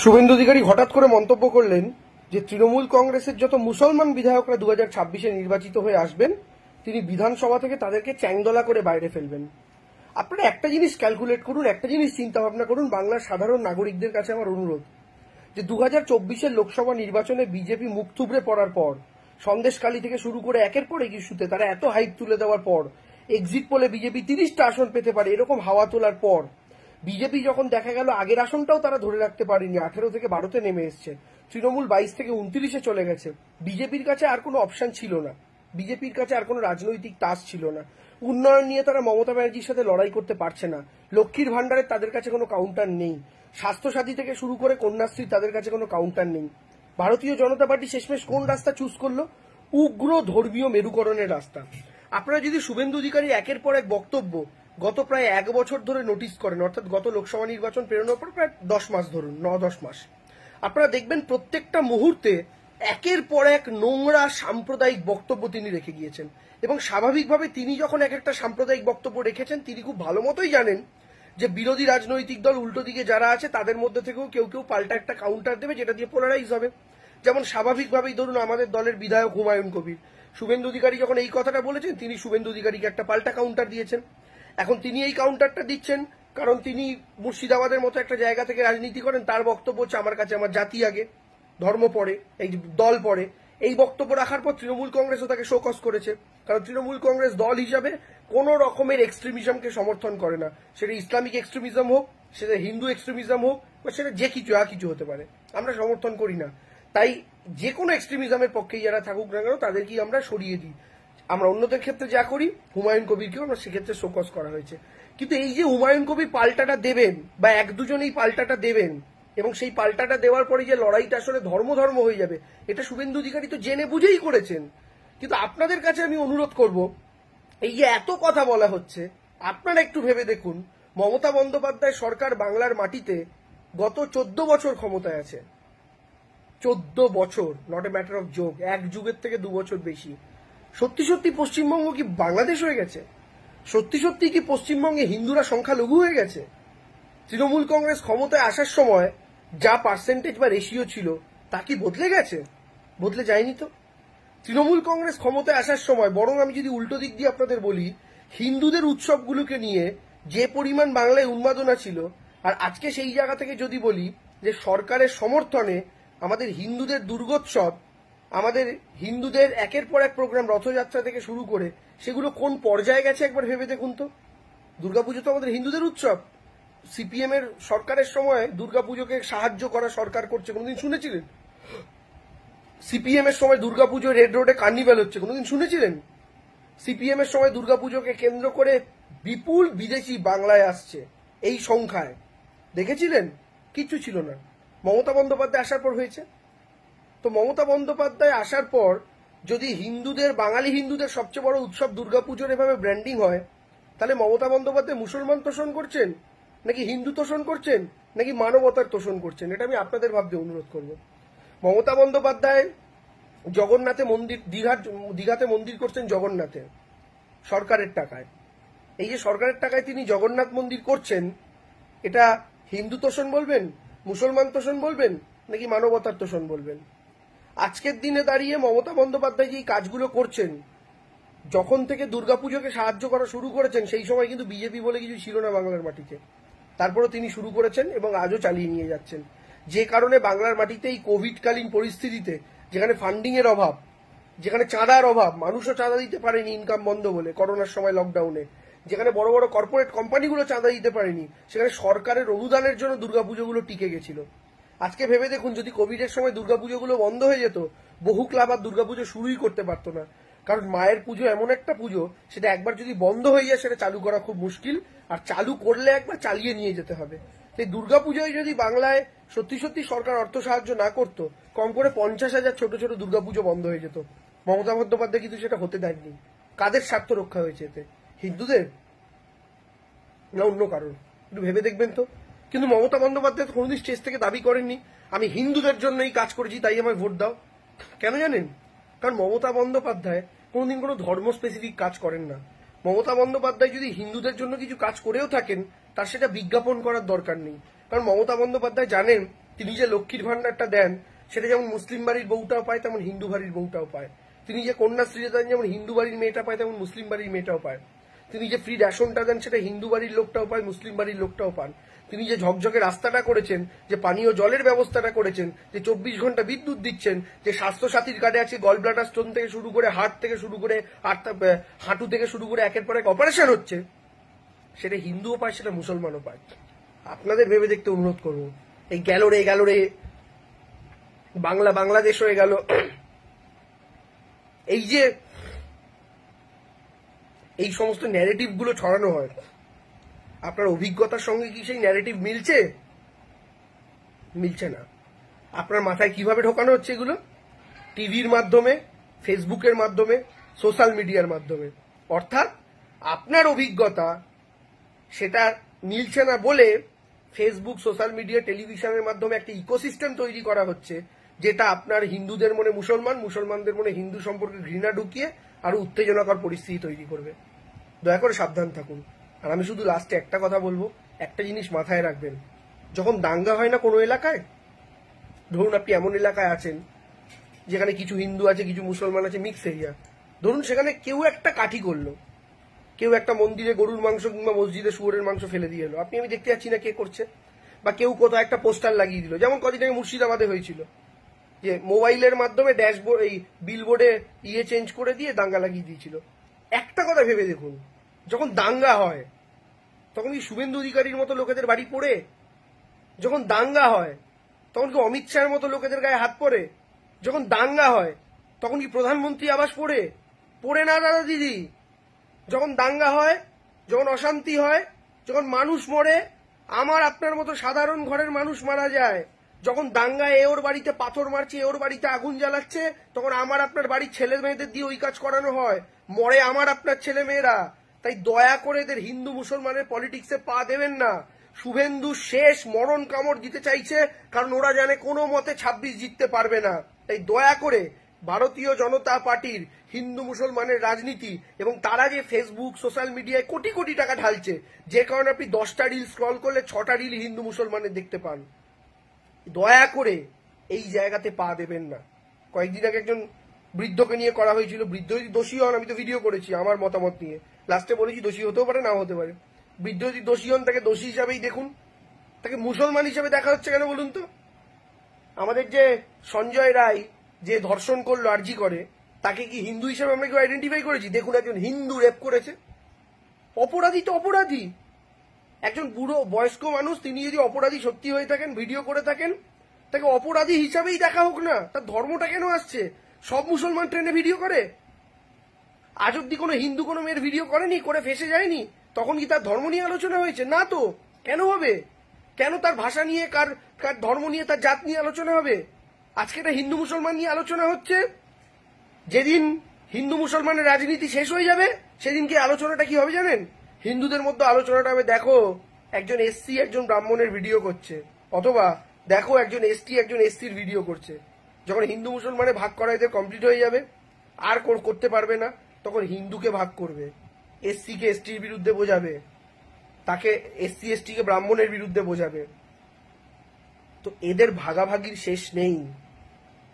শুভেন্দু অধিকারী হঠাৎ করে মন্তব্য করলেন যে তৃণমূল কংগ্রেসের যত মুসলমান বিধায়করা 2026-এ নির্বাচিত হয়ে আসবেন তিনি বিধানসভা থেকে তাদেরকে চ্যাংদোলা করে বাইরে ফেলবেন। আপনারা একটা জিনিস ক্যালকুলেট করুন, একটা জিনিস চিন্তা ভাবনা করুন, বাংলার সাধারণ নাগরিকদের কাছে আমার অনুরোধ যে 2024-এর লোকসভা নির্বাচনে বিজেপি মুখ থুবড়ে পড়ার পর, সন্দেশখালী থেকে শুরু করে একের পর এক ইস্যুতে তারা এত হাইপ তুলে দেওয়ার পর, এক্সিট পোলে বিজেপি 30টা আসন পেতে পারে এরকম হাওয়া তোলার পর বিজেপি যখন দেখা গেল আগের আসনটাও তারা ধরে রাখতে পারেনি, 18 থেকে 12-তে নেমে এসছে, তৃণমূল 22 থেকে 29-এ চলে গেছে, বিজেপির কাছে আর কোনো অপশন ছিল না, বিজেপির কাছে আর কোনো রাজনৈতিক তাস ছিল না। উন্নয়ন নিয়ে তারা মমতা ব্যানার্জির সাথে লড়াই করতে পারছে না, লক্ষ্মীর ভান্ডারে তাদের কাছে কোনো কাউন্টার নেই, স্বাস্থ্যসাথী থেকে শুরু করে কন্যাশ্রী তাদের কাছে কোনো কাউন্টার নেই। ভারতীয় জনতা পার্টি শেষমেশ কোন রাস্তা চুজ করলো? উগ্র ধর্মীয় মেরুকরণের রাস্তা। আপনারা যদি শুভেন্দু অধিকারী একের পর এক বক্তব্য গত প্রায় 1 বছর ধরে নোটিস করেন, অর্থাৎ গত লোকসভা নির্বাচন পেরোনোর পর প্রায় 10 মাস ধরুন, 9-10 মাস, আপনারা দেখবেন প্রত্যেকটা মুহূর্তে একের পর এক নোংরা সাম্প্রদায়িক বক্তব্য তিনি রেখে গিয়েছেন। এবং স্বাভাবিকভাবে তিনি যখন এক একটা সাম্প্রদায়িক বক্তব্য রেখেছেন তিনি খুব ভালো মতোই জানেন যে বিরোধী রাজনৈতিক দল উল্টো দিকে যারা আছে তাদের মধ্যে থেকেও কেউ কেউ পাল্টা একটা কাউন্টার দেবে যেটা দিয়ে পোলারাইজ হবে। যেমন স্বাভাবিকভাবেই ধরুন আমাদের দলের বিধায়ক হুমায়ুন কবির, শুভেন্দু অধিকারী যখন এই কথাটা বলেছেন তিনি শুভেন্দু অধিকারীকে একটা পাল্টা কাউন্টার দিয়েছেন। এখন তিনি এই কাউন্টারটা দিচ্ছেন কারণ তিনি মুর্শিদাবাদের মতো একটা জায়গা থেকে রাজনীতি করেন, তার বক্তব্য হচ্ছে আমার কাছে আমার জাতি আগে, ধর্ম পরে, এই দল পরে। এই বক্তব্য রাখার পর তৃণমূল কংগ্রেসও তাকে শোকজ করেছে, কারণ তৃণমূল কংগ্রেস দল হিসাবে কোন রকমের এক্সট্রিমিজমকে সমর্থন করে না, সেটা ইসলামিক এক্সট্রিমিজম হোক, সেটা হিন্দু এক্সট্রিমিজম হোক, বা সেটা যে কিছু হতে পারে, আমরা সমর্থন করি না। তাই যে কোনো এক্সট্রিমিজমের পক্ষেই যারা থাকুক না কেন তাদেরকেই আমরা সরিয়ে দিই। আমরা অন্যদের ক্ষেত্রে যা করি হুমায়ুন কবিরকেও আমরা সেক্ষেত্রে শোকজ করা হয়েছে। কিন্তু এই যে হুমায়ুন কবির পাল্টাটা দেবেন বা এক দুজন এই পাল্টাটা দেবেন এবং সেই পাল্টাটা দেওয়ার পরে যে লড়াইটা আসলে ধর্ম হয়ে যাবে, এটা শুভেন্দু অধিকারী তো জেনে বুঝেই করেছেন। কিন্তু আপনাদের কাছে আমি অনুরোধ করব, এই যে এত কথা বলা হচ্ছে আপনারা একটু ভেবে দেখুন, মমতা বন্দ্যোপাধ্যায় সরকার বাংলার মাটিতে গত 14 বছর ক্ষমতায় আছে। 14 বছর, নট এ ম্যাটার অফ যোগ, এক যুগের থেকে 2 বছর বেশি। সত্যি সত্যি পশ্চিমবঙ্গ কি বাংলাদেশ হয়ে গেছে? সত্যি সত্যি কি পশ্চিমবঙ্গে হিন্দুরা সংখ্যালঘু হয়ে গেছে? তৃণমূল কংগ্রেস ক্ষমতায় আসার সময় যা পার্সেন্টেজ বা রেশিও ছিল তা কি বদলে গেছে? বদলে যায়নি তো। তৃণমূল কংগ্রেস ক্ষমতায় আসার সময় বরং আমি যদি উল্টো দিক দিয়ে আপনাদের বলি, হিন্দুদের উৎসবগুলোকে নিয়ে যে পরিমাণ বাংলায় উন্মাদনা ছিল, আর আজকে সেই জায়গা থেকে যদি বলি যে সরকারের সমর্থনে আমাদের হিন্দুদের দুর্গোৎসব, আমাদের হিন্দুদের একের পর এক প্রোগ্রাম রথযাত্রা থেকে শুরু করে সেগুলো কোন পর্যায়ে গেছে একবার ভেবে দেখুন তো। দুর্গাপুজো তো আমাদের হিন্দুদের উৎসব, সিপিএম এর সরকারের সময় দুর্গাপুজোকে সাহায্য করা সরকার করছে কোনোদিন শুনেছিলেন? সিপিএম এর সময় দুর্গাপুজো রেড রোডে কার্নিভ্যাল হচ্ছে কোনোদিন শুনেছিলেন? সিপিএম এর সময় দুর্গাপুজোকে কেন্দ্র করে বিপুল বিদেশি বাংলায় আসছে এই সংখ্যায় দেখেছিলেন? কিচ্ছু ছিল না। মমতা বন্দ্যোপাধ্যায় আসার পর হয়েছে। তো মমতা বন্দ্যোপাধ্যায় আসার পর যদি হিন্দুদের, বাঙালি হিন্দুদের সবচেয়ে বড় উৎসব দুর্গাপুজোর এভাবে ব্র্যান্ডিং হয়, তাহলে মমতা বন্দ্যোপাধ্যায় মুসলমান তোষণ করছেন নাকি হিন্দু তোষণ করছেন নাকি মানবতার তোষণ করছেন? এটা আমি আপনাদের ভাবতে অনুরোধ করব। মমতা বন্দ্যোপাধ্যায় জগন্নাথে মন্দির, দীঘাতে মন্দির করছেন জগন্নাথে সরকারের টাকায়। এই যে সরকারের টাকায় তিনি জগন্নাথ মন্দির করছেন, এটা হিন্দু তোষণ বলবেন, মুসলমান তোষণ বলবেন নাকি মানবতার তোষণ বলবেন? আজকের দিনে দাঁড়িয়ে মমতা বন্দ্যোপাধ্যায় যে কাজগুলো করছেন, যখন থেকে দুর্গাপুজোকে সাহায্য করা শুরু করেছেন সেই সময় কিন্তু বিজেপি বলে কিছু ছিল না বাংলার মাটিতে, তারপরেও তিনি শুরু করেছেন এবং আজও চালিয়ে নিয়ে যাচ্ছেন। যে কারণে বাংলার মাটিতে এই কোভিডকালীন পরিস্থিতিতে, যেখানে ফান্ডিং এর অভাব, যেখানে চাঁদার অভাব, মানুষও চাঁদা দিতে পারেনি ইনকাম বন্ধ বলে করোনার সময় লকডাউনে, যেখানে বড় বড় কর্পোরেট কোম্পানিগুলো চাঁদা দিতে পারেনি, সেখানে সরকারের অনুদানের জন্য দুর্গাপুজোগুলো টিকে গেছিল। আজকে ভেবে দেখুন, যদি কোভিডের সময় দুর্গাপুজোগুলো বন্ধ হয়ে যেত, বহু ক্লাব আর দুর্গাপুজো শুরুই করতে পারতো না। কারণ মায়ের পুজো এমন একটা পুজো, সেটা একবার যদি বন্ধ হয়ে যায় সেটা চালু করা খুব মুশকিল, আর চালু করলে একবার চালিয়ে নিয়ে যেতে হবে। সেই দুর্গাপুজোয় যদি বাংলায় সত্যি সত্যি সরকার অর্থ সাহায্য না করতো, কম করে 50,000 ছোট ছোট দুর্গাপুজো বন্ধ হয়ে যেত। মমতা বন্দ্যোপাধ্যায় কিন্তু সেটা হতে দেননি। কাদের স্বার্থ রক্ষা হয়েছে এতে? হিন্দুদের না অন্য কারণ? একটু ভেবে দেখবেন তো। কিন্তু মমতা বন্দ্যোপাধ্যায় তো কোনোদিন স্টেজ থেকে দাবি করেননি আমি হিন্দুদের জন্য এই কাজ করেছি তাই আমায় ভোট দাও। কেন জানেন? কারণ মমতা বন্দ্যোপাধ্যায় কোনোদিন কোনো ধর্ম স্পেসিফিক কাজ করেন না। মমতা বন্দ্যোপাধ্যায় যদি হিন্দুদের জন্য কিছু কাজ করেও থাকেন, তার সেটা বিজ্ঞাপন করার দরকার নেই। কারণ মমতা বন্দ্যোপাধ্যায় জানেন তিনি যে লক্ষ্মীর ভান্ডারটা দেন সেটা যেমন মুসলিম বাড়ির বউটাও পায় তেমন হিন্দু বাড়ির বউটাও পায়। তিনি যে কন্যাশ্রী দেন যেমন হিন্দু বাড়ির মেয়েটা পায় তেমন মুসলিম বাড়ির মেয়েটাও পায়। তিনি যে ফ্রি রেশনটা দেন সেটা হিন্দু বাড়ির লোকটাও পায়, মুসলিম বাড়ির লোকটাও পান। তিনি যে ঝকঝকে রাস্তাটা করেছেন, যে পানীয় জলের ব্যবস্থাটা করেছেন, যে 24 ঘন্টা বিদ্যুৎ দিচ্ছেন, যে স্বাস্থ্যসাথীর কার্ডে আছে গল ব্লাডার স্টোন থেকে শুরু করে হার্ট থেকে শুরু করে হাঁটু থেকে শুরু করে একের পর এক অপারেশন হচ্ছে, সেটা হিন্দুও পায়, সেটা মুসলমানও পায়। আপনাদের ভেবে দেখতে অনুরোধ করবো। এই গেল রে বাংলাদেশ হয়ে গেল, এই যে এই সমস্ত ন্যারেটিভ গুলো ছড়ানো হয়, আপনার অভিজ্ঞতার সঙ্গে কি সেই ন্যারেটিভ মিলছে? মিলছে না। আপনার মাথায় কিভাবে ঢোকানো হচ্ছে এগুলো? টিভির মাধ্যমে, ফেসবুকের মাধ্যমে, সোশ্যাল মিডিয়ার মাধ্যমে। অর্থাৎ আপনার অভিজ্ঞতা সেটা মিলছে না বলে ফেসবুক, সোশ্যাল মিডিয়া, টেলিভিশনের মাধ্যমে একটা ইকোসিস্টেম তৈরি করা হচ্ছে, যেটা আপনার হিন্দুদের মনে মুসলমান, মুসলমানদের মনে হিন্দু সম্পর্কে ঘৃণা ঢুকিয়ে আরো উত্তেজনাকর পরিস্থিতি তৈরি করবে। দয়া করে সাবধান থাকুন। আর আমি শুধু লাস্টে একটা কথা বলবো, একটা জিনিস মাথায় রাখবেন, যখন দাঙ্গা হয় না কোনো এলাকায়, ধরুন আপনি এমন এলাকায় আছেন যেখানে কিছু হিন্দু আছে, কিছু মুসলমান আছে, মিক্স এরিয়া, ধরুন সেখানে কেউ একটা কাঠি করলো, কেউ একটা মন্দিরে গরুর মাংস কিংবা মসজিদে শুয়োরের মাংস ফেলে দিয়ে এলো, আমি দেখতে যাচ্ছি না কে করছে, বা কেউ কোথাও একটা পোস্টার লাগিয়ে দিল, যেমন কদিন আগে মুর্শিদাবাদে হয়েছিল, যে মোবাইলের মাধ্যমে ড্যাশবোর্ড, এই বিলবোর্ডে চেঞ্জ করে দিয়ে দাঙ্গা লাগিয়ে দিয়েছিল। একটা কথা ভেবে দেখুন, যখন দাঙ্গা হয় তখন কি শুভেন্দু অধিকারীর মতো লোকেদের বাড়ি পড়ে? যখন দাঙ্গা হয় তখন কি অমিত শাহের মতো লোকেদের গায়ে হাত পড়ে? যখন দাঙ্গা হয় তখন কি প্রধানমন্ত্রী আবাস পড়ে? পড়ে না দাদা দিদি। যখন দাঙ্গা হয়, যখন অশান্তি হয়, যখন মানুষ মরে, আমার আপনার মতো সাধারণ ঘরের মানুষ মারা যায়, যখন দাঙ্গায় এ ওর বাড়িতে পাথর মারছে, এ ওর বাড়িতে আগুন জ্বালাচ্ছে, তখন আমার আপনার বাড়ির ছেলে মেয়েদের দিয়ে ওই কাজ করানো হয়, মরে আমার আপনার ছেলে মেয়েরা। তাই দয়া করে এদের হিন্দু মুসলমানের পলিটিক্সে পা দেবেন না। শুভেন্দু শেষ মরণ কামড় দিতে চাইছে, কারণ ওরা জানে কোনো মতে 26 জিততে পারবে না। তাই দয়া করে ভারতীয় জনতা পার্টির হিন্দু মুসলমানের রাজনীতি, এবং তারা যে ফেসবুক, সোশ্যাল মিডিয়ায় কোটি কোটি টাকা ঢালছে, যে কারণে আপনি 10টা রিল স্ক্রল করলে 6টা রিল হিন্দু মুসলমানের দেখতে পান, দয়া করে এই জায়গাতে পা দেবেন না। কয়েকদিন আগে একজন বৃদ্ধকে নিয়ে করা হয়েছিল, বৃদ্ধ যদি দোষী হন, আমি তো ভিডিও করেছি আমার মতামত নিয়ে, লাস্টে বলেছি দোষী হতেও পারে, নাও হতে পারে। বৃদ্ধ যদি দোষী হন, তাকে দোষী হিসাবেই দেখুন, তাকে মুসলমান হিসেবে দেখা হচ্ছে কেন বলুন তো? আমাদের যে সঞ্জয় রায় যে ধর্ষণ করলো আরজি করে, তাকে কি হিন্দু হিসেবে আমরা কেউ আইডেন্টিফাই করেছি? দেখুন, একজন হিন্দু রেপ করেছে, অপরাধী তো অপরাধী। একজন বুড়ো বয়স্ক মানুষ, তিনি যদি অপরাধী সত্যি হয়ে থাকেন, ভিডিও করে থাকেন, তাকে অপরাধী হিসাবেই দেখা হোক না। তার ধর্মটা কেন আসছে? সব মুসলমান ট্রেনে ভিডিও করে? আজ অব্দি কোনো হিন্দু কোনো মেয়ের ভিডিও করেনি, করে ফেসে যায়নি? তখন কি তার ধর্ম নিয়ে আলোচনা হয়েছে? না তো। কেন হবে? কেন তার ভাষা নিয়ে, কার কার ধর্ম নিয়ে, তার জাত নিয়ে আলোচনা হবে? আজকে এটা হিন্দু মুসলমান নিয়ে আলোচনা হচ্ছে। যেদিন হিন্দু মুসলমানের রাজনীতি শেষ হয়ে যাবে, সেদিনকে আলোচনাটা কি হবে জানেন? হিন্দুদের মধ্যে আলোচনাটা হবে, দেখো একজন এসসি একজন ব্রাহ্মণের ভিডিও করছে, অথবা দেখো একজন এসটি একজন এসসির ভিডিও করছে। যখন হিন্দু মুসলমানে ভাগ করা এদের কমপ্লিট হয়ে যাবে, আর করতে পারবে না, তখন হিন্দুকে ভাগ করবে, এসসি কে এসটির বিরুদ্ধে বোঝাবে, তাকে এসসি এসটি কে ব্রাহ্মণের বিরুদ্ধে বোঝাবে। তো এদের ভাগাভাগির শেষ নেই।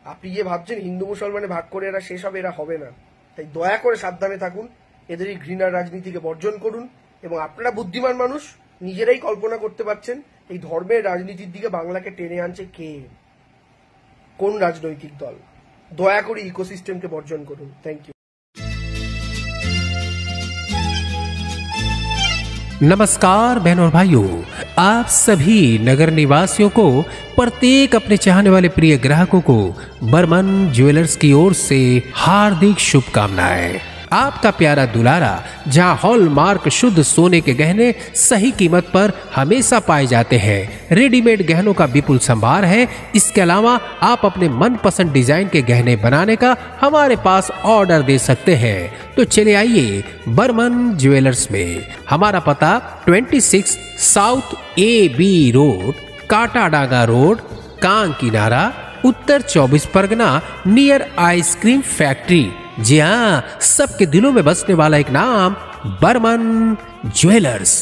আপনি যে ভাবছেন হিন্দু মুসলমানে ভাগ করে এরা শেষ হবে, এরা হবে না। তাই দয়া করে সাবধানে থাকুন, এদের এই ঘৃণার রাজনীতিকে বর্জন করুন। এবং আপনারা বুদ্ধিমান মানুষ, নিজেরাই কল্পনা করতে পারছেন এই ধর্মের রাজনীতির দিকে বাংলাকে টেনে আনছে কে, কোন রাজনৈতিক দল। দয়া করে ইকোসিস্টেমকে বর্জন করুন। Thank you. नमस्कार बहनों और भाइयों, आप सभी नगर निवासियों को, प्रत्येक अपने चाहने वाले प्रिय ग्राहकों को बर्मन ज्वेलर्स की ओर से हार्दिक शुभकामनाएं। आपका प्यारा दुलारा, जहां हॉलमार्क शुद्ध सोने के गहने सही कीमत पर हमेशा पाए जाते हैं। रेडीमेड गहनों का विपुल संभार है। इसके अलावा आप अपने मनपसंद डिजाइन के गहने बनाने का हमारे पास ऑर्डर दे सकते हैं। तो चले आइए बर्मन ज्वेलर्स में। हमारा पता 26 south AB road, Katadanga road, कांग किनारा, उत्तर 24 परगना, नियर आइसक्रीम फैक्ट्री। जी हाँ, सबके दिलों में बसने वाला एक नाम, बर्मन ज्वेलर्स।